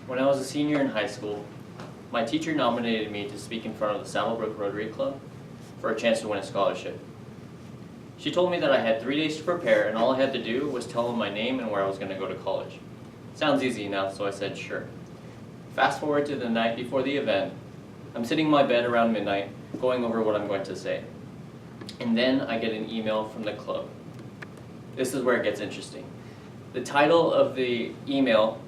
When I was a senior in high school, my teacher nominated me to speak in front of the Saddlebrook Rotary Club for a chance to win a scholarship. She told me that I had 3 days to prepare and all I had to do was tell them my name and where I was going to go to college. Sounds easy enough, so I said sure. Fast forward to the night before the event. I'm sitting in my bed around midnight, going over what I'm going to say. And then I get an email from the club. This is where it gets interesting. The title of the email,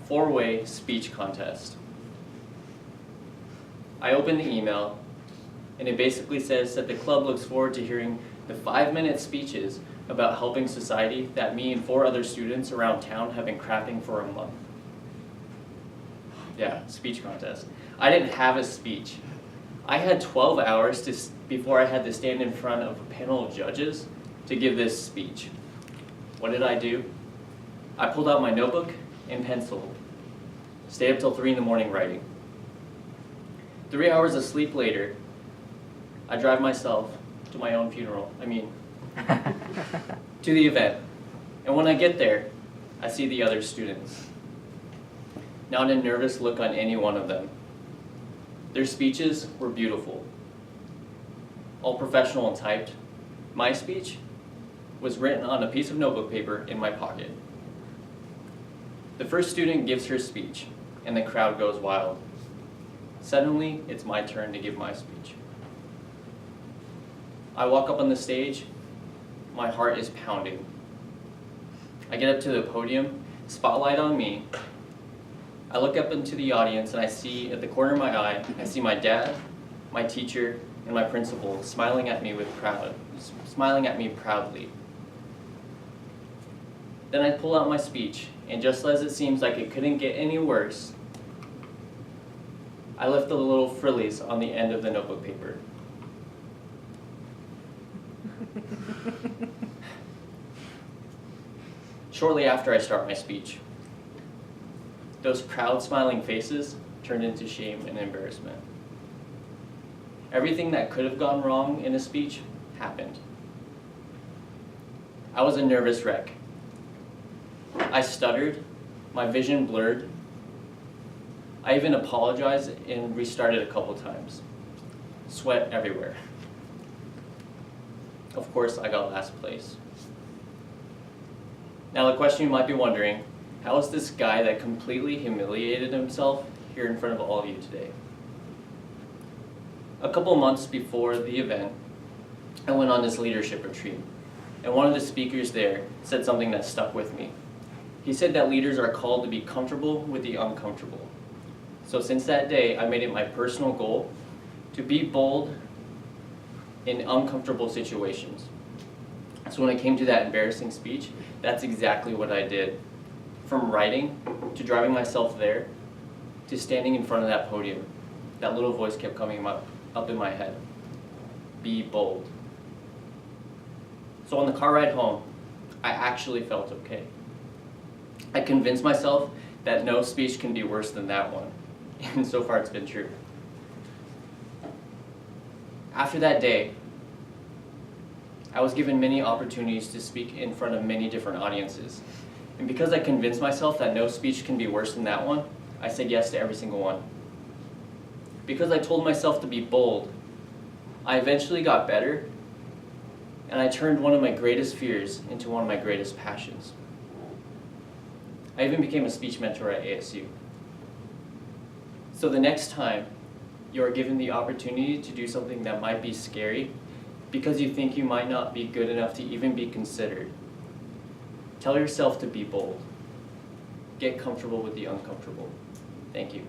4-way speech contest. I open the email, and it basically says that the club looks forward to hearing the 5-minute speeches about helping society that me and 4 other students around town have been crafting for a month. Yeah, speech contest. I didn't have a speech. I had 12 hours before I had to stand in front of a panel of judges to give this speech. What did I do? I pulled out my notebook and pencil. Stayed up till 3 in the morning writing. 3 hours of sleep later, I drive myself to my own funeral. To the event. And when I get there, I see the other students. Not a nervous look on any one of them. Their speeches were beautiful. All professional and typed. My speech was written on a piece of notebook paper in my pocket. The first student gives her speech, and the crowd goes wild. Suddenly, it's my turn to give my speech. I walk up on the stage, my heart is pounding. I get up to the podium, spotlight on me. I look up into the audience and I see at the corner of my eye, I see my dad, my teacher, and my principal smiling at me proudly. Then I pull out my speech, and just as it seems like it couldn't get any worse, I lift the little frillies on the end of the notebook paper. Shortly after I start my speech, those proud smiling faces turned into shame and embarrassment. Everything that could have gone wrong in a speech happened. I was a nervous wreck. I stuttered, my vision blurred. I even apologized and restarted a couple times. Sweat everywhere. Of course, I got last place. Now the question you might be wondering, how is this guy that completely humiliated himself here in front of all of you today? A couple months before the event, I went on this leadership retreat, and one of the speakers there said something that stuck with me. He said that leaders are called to be comfortable with the uncomfortable. So since that day, I made it my personal goal to be bold in uncomfortable situations. So when it came to that embarrassing speech, that's exactly what I did. From writing, to driving myself there, to standing in front of that podium, that little voice kept coming up in my head. Be bold. So on the car ride home, I actually felt okay. I convinced myself that no speech can be worse than that one. And so far it's been true. After that day, I was given many opportunities to speak in front of many different audiences. And because I convinced myself that no speech can be worse than that one, I said yes to every single one. Because I told myself to be bold, I eventually got better, and I turned one of my greatest fears into one of my greatest passions. I even became a speech mentor at ASU. So the next time you are given the opportunity to do something that might be scary, because you think you might not be good enough to even be considered, tell yourself to be bold. Get comfortable with the uncomfortable. Thank you.